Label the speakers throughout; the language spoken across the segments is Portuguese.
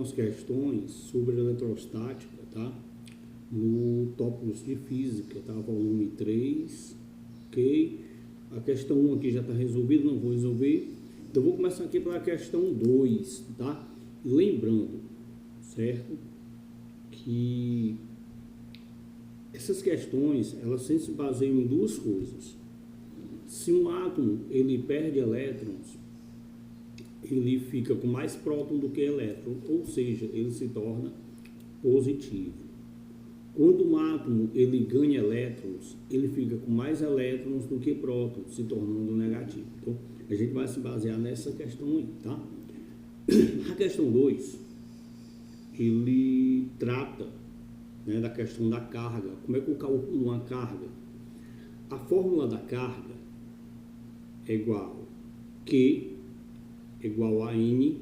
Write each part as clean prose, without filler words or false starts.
Speaker 1: algumas questões sobre eletrostática, tá? No tópicos de física, tá? Volume 3, ok? A questão 1 aqui já está resolvida, não vou resolver. Então, vou começar aqui pela questão 2, tá? Lembrando, certo? Que essas questões, elas sempre se baseiam em duas coisas. Se um átomo, ele perde elétrons, ele fica com mais próton do que elétron, ou seja, ele se torna positivo. Quando um átomo ele ganha elétrons, ele fica com mais elétrons do que prótons, se tornando negativo. Então, a gente vai se basear nessa questão aí, tá? A questão 2, ele trata, né, da questão da carga. Como é que eu calculo uma carga? A fórmula da carga é igual Q igual a N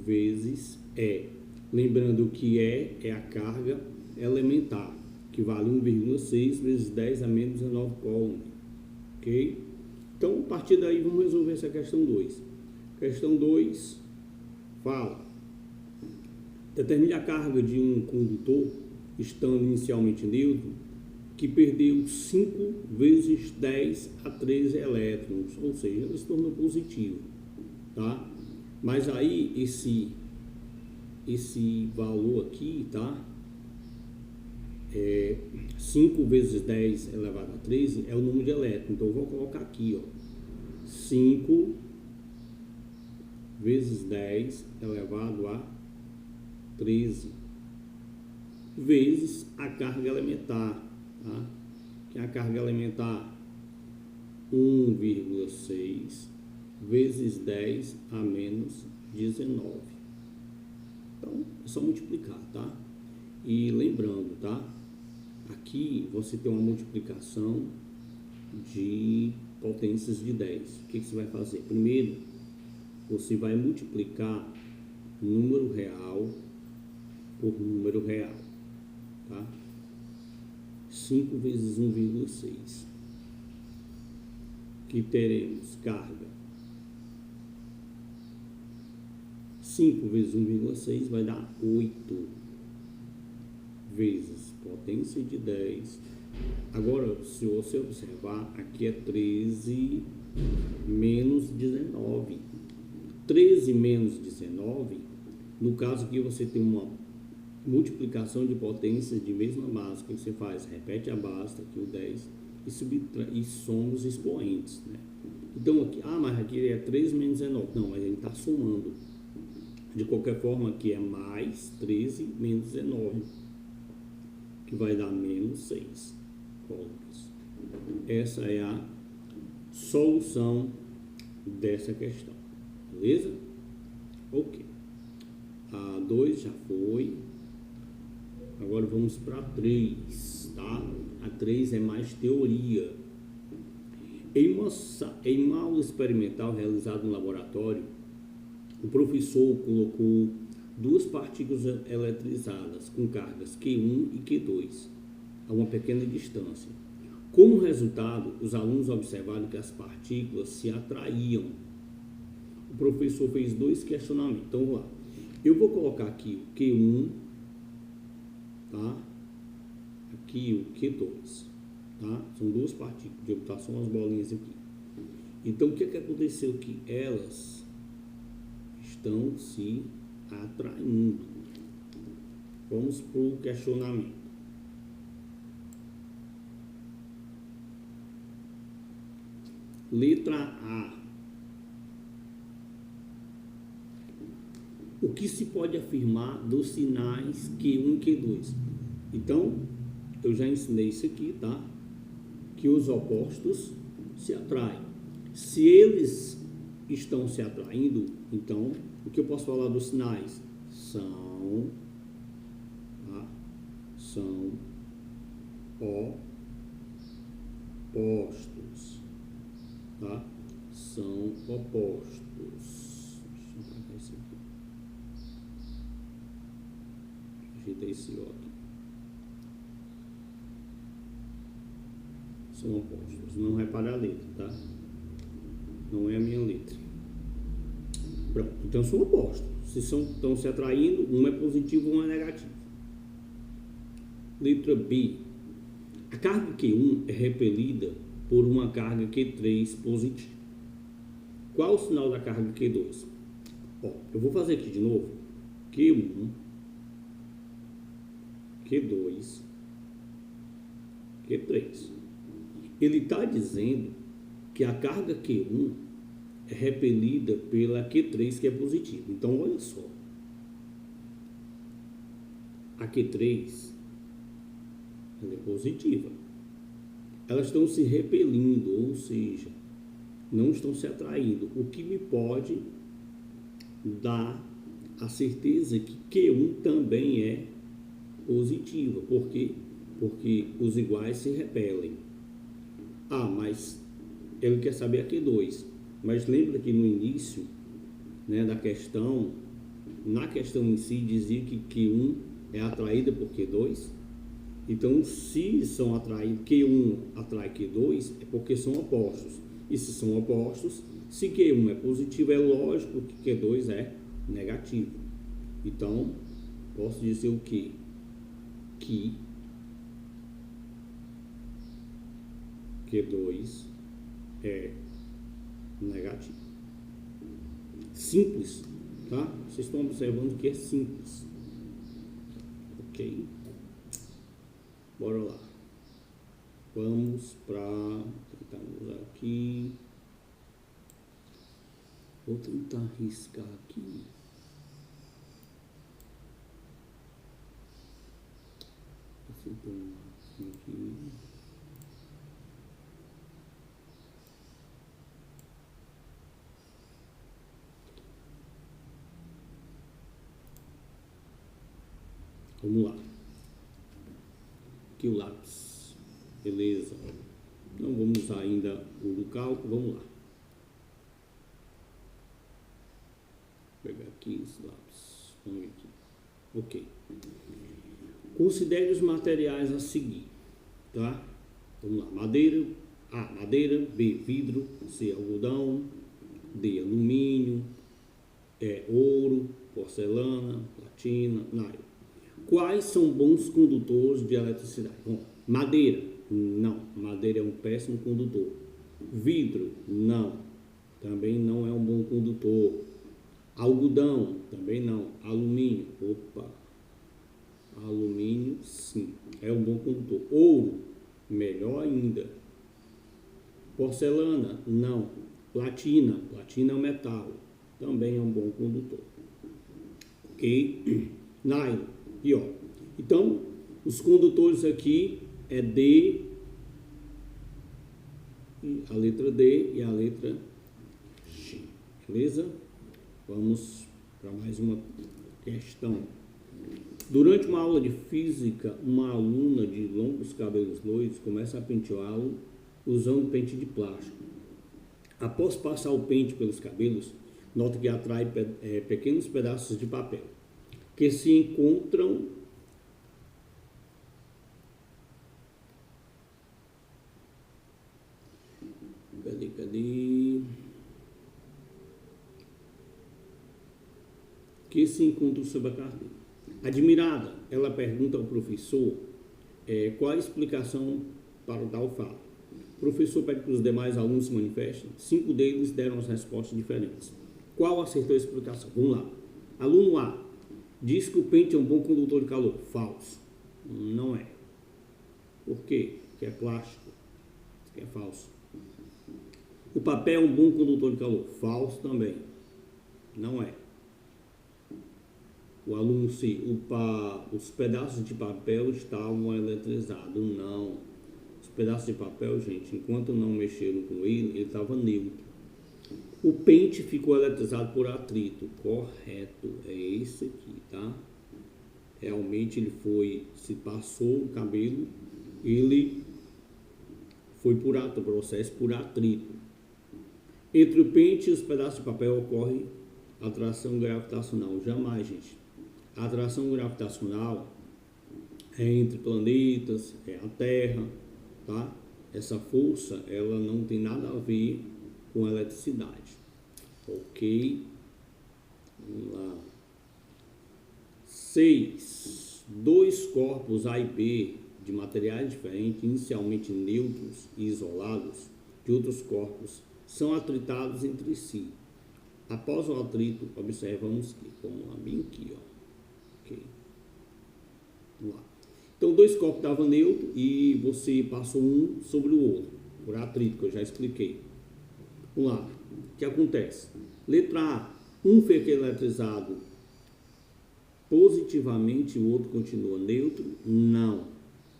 Speaker 1: vezes E. Lembrando que E é a carga elementar, que vale 1,6 vezes 10 a menos 19 coulomb. Ok? Então, a partir daí, vamos resolver essa questão 2. Questão 2 fala: determine a carga de um condutor, estando inicialmente neutro, que perdeu 5 vezes 10 a 13 elétrons, ou seja, ele se tornou positivo, tá? Mas aí, esse valor aqui, tá? 5 vezes 10 elevado a 13 é o número de elétrons. Então, eu vou colocar aqui, ó, 5 vezes 10 elevado a 13 vezes a carga elementar, tá? Que é a carga elementar 1,6 vezes 10 a menos 19. Então, é só multiplicar, tá? E lembrando, tá? Aqui você tem uma multiplicação de potências de 10. O que você vai fazer? Primeiro, você vai multiplicar número real por número real, tá? 5 vezes 1,6. Que teremos carga 5 vezes 1,6 vai dar 8 vezes potência de 10. Agora, se você observar, aqui é 13 menos 19. 13 menos 19, no caso aqui você tem uma multiplicação de potências de mesma base. O que você faz? Repete a base, tá aqui o 10, e soma os expoentes, né? Então, aqui, mas aqui é 13 menos 19. Não, mas ele está somando. De qualquer forma, aqui é mais 13 menos 19, que vai dar menos 6 coulombs. Essa é a solução dessa questão. Beleza? Ok. A 2 já foi. Agora vamos para a 3, tá? A 3 é mais teoria. Em uma aula experimental realizada no laboratório, o professor colocou duas partículas eletrizadas com cargas Q1 e Q2 a uma pequena distância. Como resultado, os alunos observaram que as partículas se atraíam. O professor fez dois questionamentos. Então, vamos lá. Eu vou colocar aqui o Q1, tá? Aqui o Q2, tá? São duas partículas, de botar só umas bolinhas aqui. Então, o que aconteceu aqui? Elas estão se atraindo. Vamos para o questionamento. Letra A. O que se pode afirmar dos sinais Q1 e Q2? Então, eu já ensinei isso aqui, tá? Que os opostos se atraem. Se eles estão se atraindo, então, o que eu posso falar dos sinais? São opostos, tá? São opostos. Deixa eu colocar isso aqui. Ajeita esse O aqui. São opostos. Não repara a letra, tá? Não é a minha letra. Pronto, então são opostos. Se estão se atraindo, um é positivo, um é negativo. Letra B. A carga Q1 é repelida por uma carga Q3 positiva. Qual o sinal da carga Q2? Ó, eu vou fazer aqui de novo. Q1, Q2, Q3. Ele está dizendo que a carga Q1 é repelida pela Q3, que é positiva. Então, olha só. A Q3 ela é positiva. Elas estão se repelindo, ou seja, não estão se atraindo. O que me pode dar a certeza que Q1 também é positiva. Por quê? Porque os iguais se repelem. Ah, mas ele quer saber a Q2. Mas lembra que no início, né, da questão, na questão em si, dizia que Q1 é atraída por Q2? Então, se são atraídos, Q1 atrai Q2, é porque são opostos. E se são opostos, se Q1 é positivo, é lógico que Q2 é negativo. Então, posso dizer o quê? Que Q2 é negativo. Simples, tá? Vocês estão observando que é simples. Ok? Bora lá. Vamos para... Tentamos aqui. Vou tentar riscar aqui. Aqui. Vamos lá. Aqui o lápis. Beleza. Não vamos usar ainda o do cálculo. Vamos lá. Vou pegar aqui esse lápis. Vamos ver aqui. Ok. Considere os materiais a seguir. Tá? Vamos lá. Madeira. A. Madeira. B. Vidro. C. Algodão. D. Alumínio. E. Ouro. Porcelana. Platina. Nylon. Quais são bons condutores de eletricidade? Bom, madeira, não. Madeira é um péssimo condutor. Vidro, não. Também não é um bom condutor. Algodão, também não. Alumínio, opa. Alumínio, sim, é um bom condutor. Ouro, melhor ainda. Porcelana, não. Platina, platina é um metal. Também é um bom condutor. Ok? Nylon. Aqui, ó. Então, os condutores aqui é D, a letra D e a letra G. Beleza? Vamos para mais uma questão. Durante uma aula de física, uma aluna de longos cabelos loiros começa a penteá-lo usando pente de plástico. Após passar o pente pelos cabelos, nota que atrai pequenos pedaços de papel que se encontram que se encontram sobre a carteira. Admirada, ela pergunta ao professor qual a explicação para tal fato. O professor pede que os demais alunos se manifestem. 5 deles deram as respostas diferentes. Qual acertou a explicação? Vamos lá. Aluno A diz que o pente é um bom condutor de calor. Falso. Não é. Por quê? Porque é plástico. Isso aqui é falso. O papel é um bom condutor de calor. Falso também. Não é. O aluno C. Os pedaços de papel estavam eletrizados. Não. Os pedaços de papel, gente, enquanto não mexeram com ele estava neutro. O pente ficou eletrizado por atrito. Correto. É esse aqui, tá? Realmente ele se passou o cabelo, ele foi por processo por atrito. Entre o pente e os pedaços de papel ocorre atração gravitacional. Jamais, gente. A atração gravitacional é entre planetas, é a Terra, tá? Essa força, ela não tem nada a ver com eletricidade. Ok? Vamos lá. 6. Dois corpos A e B de materiais diferentes, inicialmente neutros e isolados de outros corpos, são atritados entre si. Após o atrito, observamos que, vamos lá, bem aqui, ó. Ok. Vamos lá. Então, dois corpos estavam neutros e você passou um sobre o outro, por atrito, que eu já expliquei. Vamos lá. O que acontece? Letra A. Um fica eletrizado positivamente e o outro continua neutro? Não.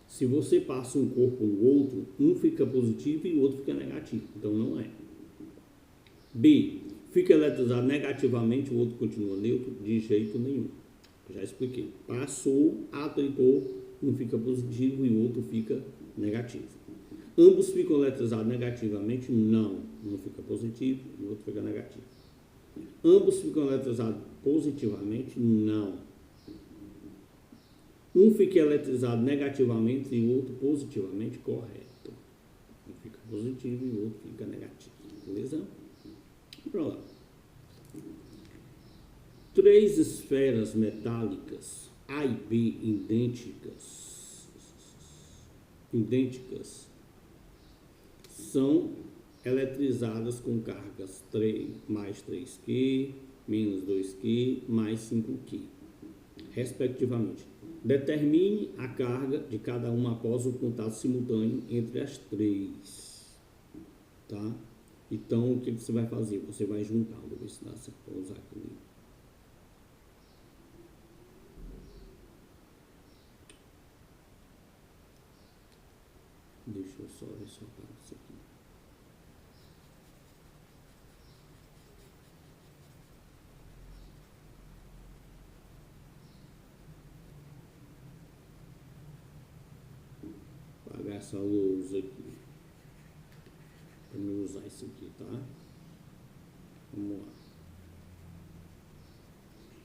Speaker 1: Se você passa um corpo no outro, um fica positivo e o outro fica negativo. Então, não é. B. Fica eletrizado negativamente, o outro continua neutro? De jeito nenhum. Eu já expliquei. Passou, atritou, um fica positivo e o outro fica negativo. Ambos ficam eletrizados negativamente? Não. Um fica positivo e o outro fica negativo. Ambos ficam eletrizados positivamente? Não. Um fica eletrizado negativamente e o outro positivamente? Correto. Um fica positivo e o outro fica negativo. Beleza? Para lá. 3 esferas metálicas A e B idênticas são eletrizadas com cargas 3, mais 3Q, menos 2Q, mais 5Q, respectivamente. Determine a carga de cada uma após o contato simultâneo entre as 3. Tá? Então, o que você vai fazer? Você vai juntar. Vou ver se dá certo para usar aqui. Deixa eu só ver se eu paro isso aqui. Vou apagar essa luz aqui. Para me usar isso aqui, tá? Vamos lá.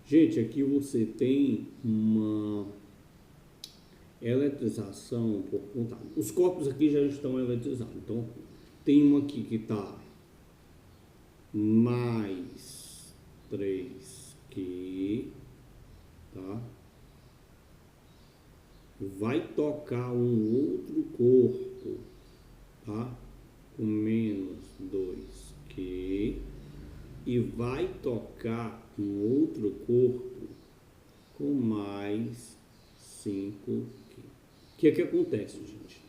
Speaker 1: Gente, aqui você tem uma eletrização por contato. Os corpos aqui já estão eletrizados. Então, tem um aqui que está mais 3Q, tá? Vai tocar um outro corpo, tá? Com menos 2Q e vai tocar um outro corpo com mais 5Q. O que é que acontece, gente?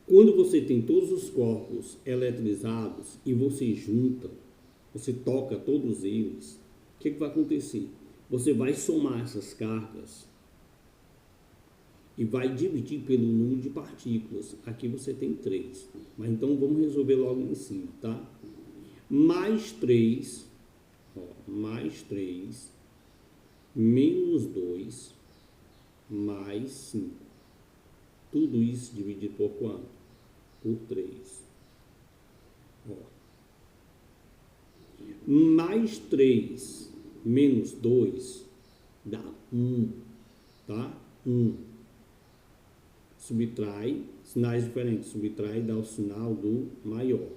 Speaker 1: Quando você tem todos os corpos eletrizados e você junta, você toca todos eles, o que é que vai acontecer? Você vai somar essas cargas e vai dividir pelo número de partículas. Aqui você tem 3. Mas então vamos resolver logo em cima, tá? Mais 3, ó, mais 3, menos 2, mais 5. Tudo isso dividido por quanto? Por 3. Ó. Mais 3 menos 2 dá 1, tá? 1. Subtrai, sinais diferentes, subtrai dá o sinal do maior.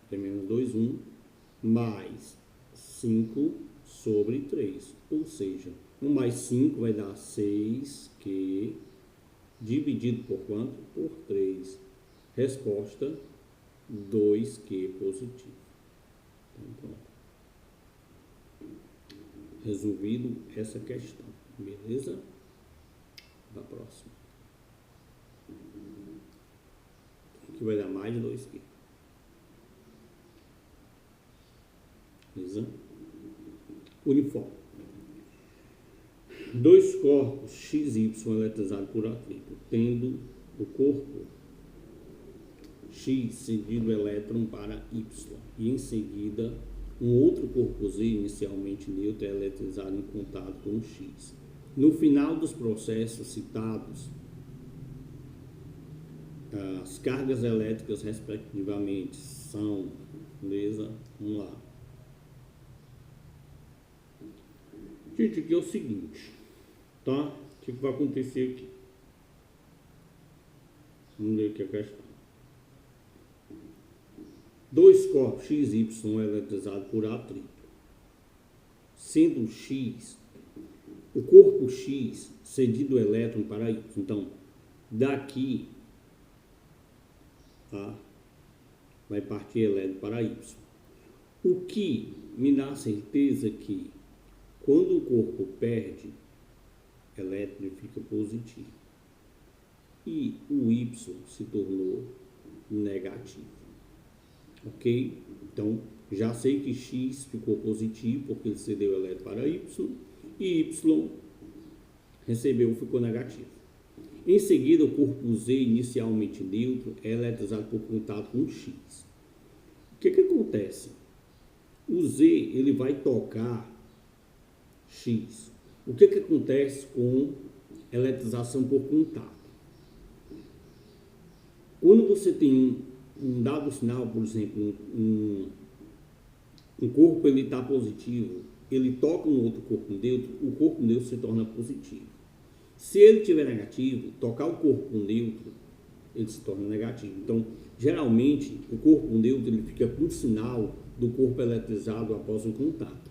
Speaker 1: Tem menos 2, 1, mais 5 sobre 3. Ou seja, 1 mais 5 vai dar 6Q, dividido por quanto? Por 3. Resposta, 2Q positivo. Então, pronto. Resolvido essa questão. Beleza? Da próxima. Aqui vai dar mais de 2Q. Beleza? Uniforme. 2 corpos x e y eletrizados por atrito, tendo o corpo x cedido o elétron para y e em seguida um outro corpo z inicialmente neutro é eletrizado em contato com o x. No final dos processos citados, as cargas elétricas respectivamente são, beleza? Vamos lá. Gente, aqui é o seguinte, tá? O que vai acontecer aqui? Vamos ler aqui a questão. 2 corpos x e y eletrizados por atrito, sendo o x o corpo X cedido o elétron para Y. Então, daqui, tá, vai partir elétron para Y. O que me dá a certeza que quando o corpo perde elétron, ele fica positivo. E o Y se tornou negativo. Ok? Então, já sei que X ficou positivo porque ele cedeu elétron para Y e Y ficou negativo. Em seguida, o corpo Z, inicialmente neutro, é eletrizado por contato com X. O que acontece? O Z ele vai tocar X. O que acontece com eletrização por contato? Quando você tem um dado sinal, por exemplo, um corpo ele está positivo, ele toca um outro corpo neutro, o corpo neutro se torna positivo. Se ele estiver negativo, tocar o corpo neutro, ele se torna negativo. Então, geralmente, o corpo neutro ele fica com sinal do corpo eletrizado após um contato.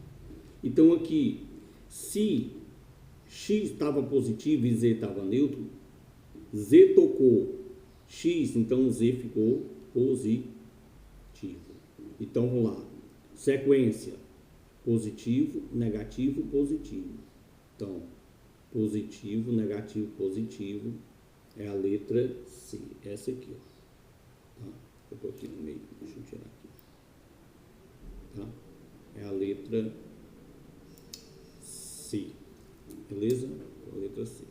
Speaker 1: Então, aqui, se X estava positivo e Z estava neutro, Z tocou X, então Z ficou positivo. Então, vamos lá. Sequência. Positivo, negativo, positivo. Então, positivo, negativo, positivo é a letra C. Essa aqui, ó. Tá? Eu estou aqui no meio. Deixa eu tirar aqui. Tá? É a letra C. Beleza? A letra C.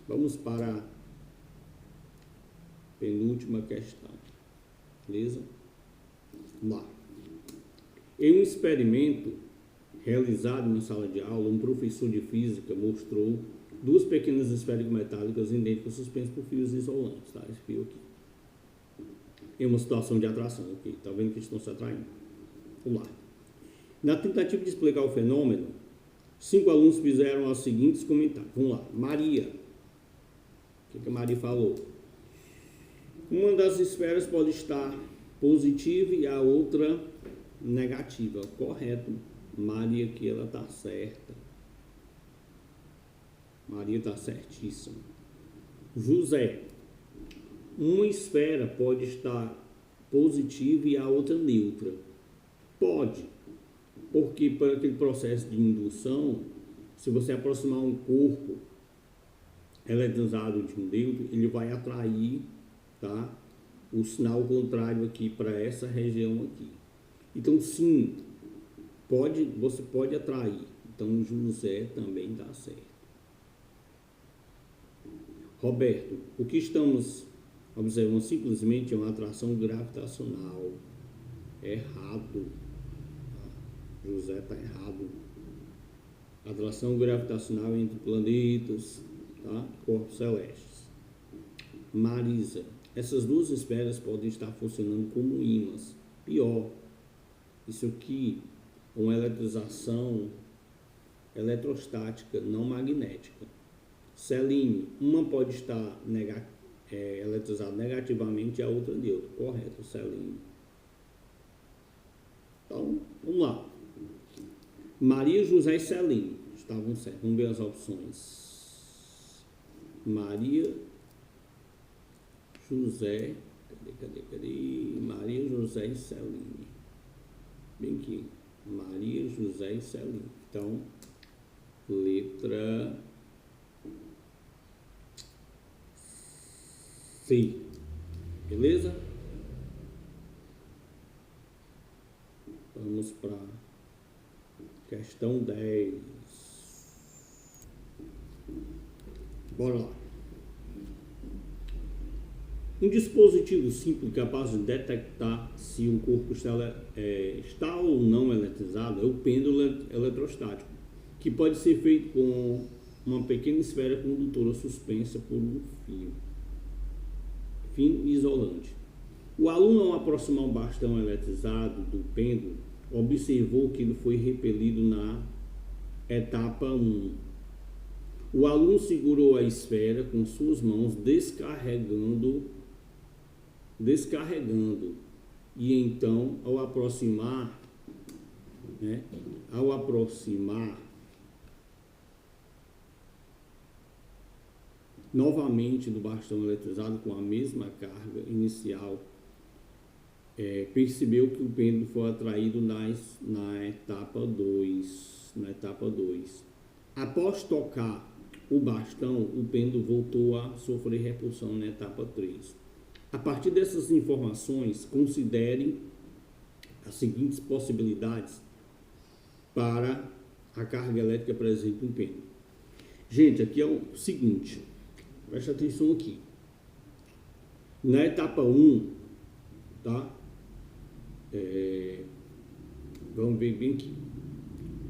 Speaker 1: Vamos para a penúltima questão. Beleza? Vamos lá. Em um experimento realizado na sala de aula, um professor de física mostrou duas pequenas esferas metálicas idênticas suspensas por fios isolantes. Tá? Esse fio aqui. Em uma situação de atração. Ok? Tá vendo que estão se atraindo? Vamos lá. Na tentativa de explicar o fenômeno, 5 alunos fizeram os seguintes comentários. Vamos lá. Maria. O que a Maria falou? Uma das esferas pode estar positiva e a outra negativa. Correto. Maria aqui, ela está certa. Maria está certíssima. José. Uma esfera pode estar positiva e a outra neutra. Pode. Porque para aquele processo de indução, se você aproximar um corpo eletrizado de um neutro, ele vai atrair, tá, o sinal contrário aqui para essa região aqui. Então, sim, você pode atrair. Então, José também dá certo. Roberto, o que estamos observando simplesmente é uma atração gravitacional. Errado. José está errado. Atração gravitacional entre planetas, tá? Corpos celestes. Marisa, essas duas esferas podem estar funcionando como ímãs. Pior, isso aqui é uma eletrização eletrostática, não magnética. Celine, uma pode estar eletrizada negativamente e a outra neutra. Correto, Celine. Então, vamos lá. Maria, José e Celine estavam certos. Vamos ver as opções. Maria, José, cadê? Maria, José e Celine. Bem aqui. Maria, José e Celine. Então, letra C. Beleza? Vamos para questão 10. Bora lá. Um dispositivo simples capaz de detectar se um corpo está ou não eletrizado é o pêndulo eletrostático, que pode ser feito com uma pequena esfera condutora suspensa por um fio fino e isolante. O aluno, ao aproximar um bastão eletrizado do pêndulo, observou que ele foi repelido na etapa 1. O aluno segurou a esfera com suas mãos, descarregando, e então, ao aproximar né? Ao aproximar novamente do bastão eletrizado com a mesma carga inicial, percebeu que o pêndulo foi atraído na etapa 2. Após tocar o bastão, o pêndulo voltou a sofrer repulsão na etapa 3. A partir dessas informações, considere as seguintes possibilidades para a carga elétrica presente no pêndulo. Gente, aqui é o seguinte, preste atenção aqui. Na etapa 1, tá? Vamos ver bem aqui.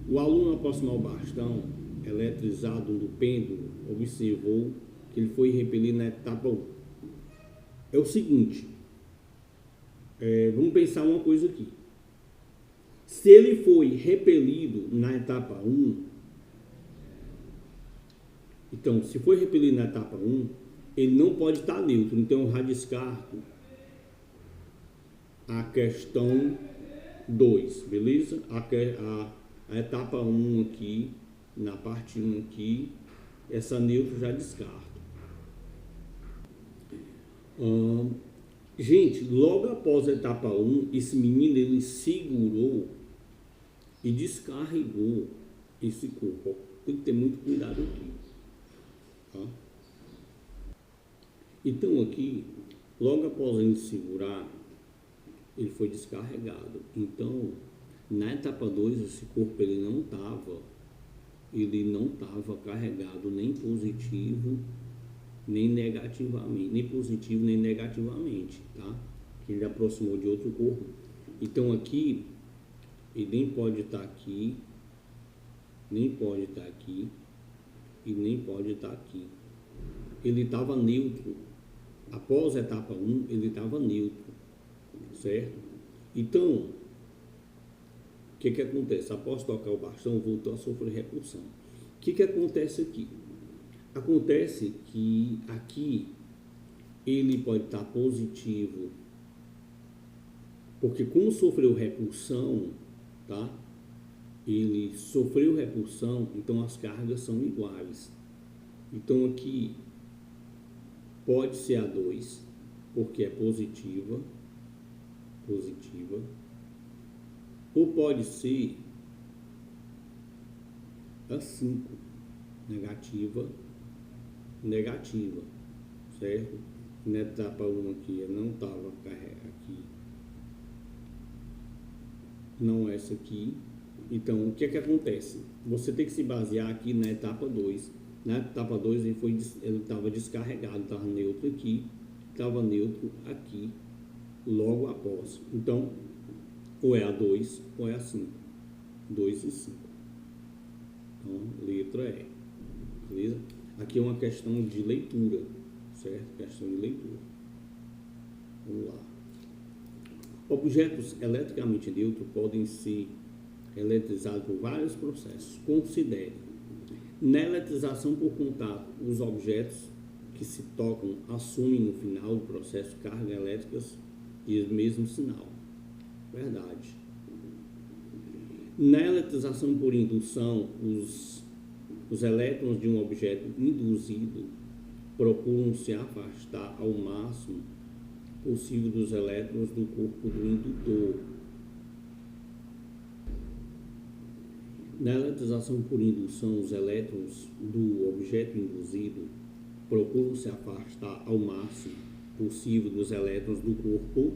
Speaker 1: O aluno, ao aproximar o bastão eletrizado no pêndulo, observou que ele foi repelido na etapa 1. É o seguinte, vamos pensar uma coisa aqui. Se ele foi repelido na etapa 1, então, se foi repelido na etapa 1, ele não pode estar neutro. Então, eu já descarto a questão 2, beleza? A etapa 1 aqui, na parte 1 aqui, essa neutro já descarto. Gente, logo após a etapa 1, esse menino ele segurou e descarregou esse corpo. Tem que ter muito cuidado aqui. Tá? Então aqui, logo após ele segurar, ele foi descarregado. Então, na etapa 2, esse corpo ele não estava carregado nem positivo, nem negativamente, nem positivo, nem negativamente, tá? Ele aproximou de outro corpo. Então aqui, ele nem pode estar aqui, nem pode estar aqui, e nem pode estar aqui. Ele estava neutro. Após a etapa 1, ele estava neutro, certo? Então, o que acontece? Após tocar o bastão, voltou a sofrer repulsão. O que acontece aqui? Acontece que aqui ele pode estar positivo, porque como sofreu repulsão, tá? Ele sofreu repulsão, então as cargas são iguais. Então aqui pode ser a 2, porque é positiva, ou pode ser a 5, negativa, certo? Na etapa 1 aqui, eu não estava carregado aqui, não essa aqui. Então, o que acontece? Você tem que se basear aqui na etapa 2. Na etapa 2 ele estava descarregado, estava neutro aqui, estava neutro aqui, logo após. Então, ou é a 2 ou é a 5. 2 e 5. Então, letra E. Beleza? Aqui é uma questão de leitura, certo? Questão de leitura. Vamos lá. Objetos eletricamente neutros podem ser eletrizados por vários processos. Considere. Na eletrização por contato, os objetos que se tocam assumem no final do processo cargas elétricas e o mesmo sinal. Verdade. Na eletrização por indução, os elétrons de um objeto induzido procuram se afastar ao máximo possível dos elétrons do corpo do indutor. Na eletrização por indução, os elétrons do objeto induzido procuram se afastar ao máximo possível dos elétrons do corpo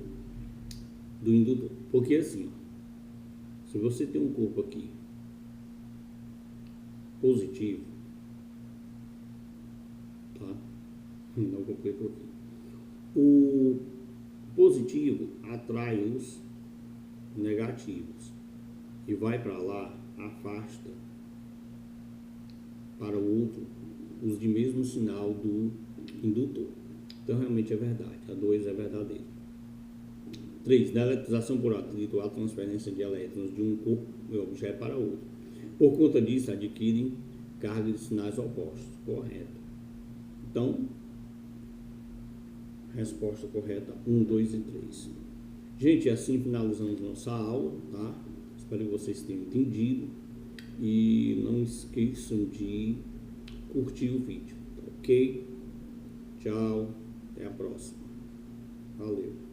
Speaker 1: do indutor. Porque assim, ó, se você tem um corpo aqui positivo, tá? Não completou aqui. O positivo atrai os negativos e vai para lá, afasta para o outro os de mesmo sinal do indutor. Então realmente é verdade, a 2 é verdadeira. 3. Na eletrização por atrito, há transferência de elétrons de um corpo de objeto para outro. Por conta disso, adquirem carga de sinais opostos. Correto. Então, resposta correta 1, 2 e 3. Gente, assim finalizamos nossa aula, tá? Espero que vocês tenham entendido e não esqueçam de curtir o vídeo, tá ok? Tchau, até a próxima. Valeu.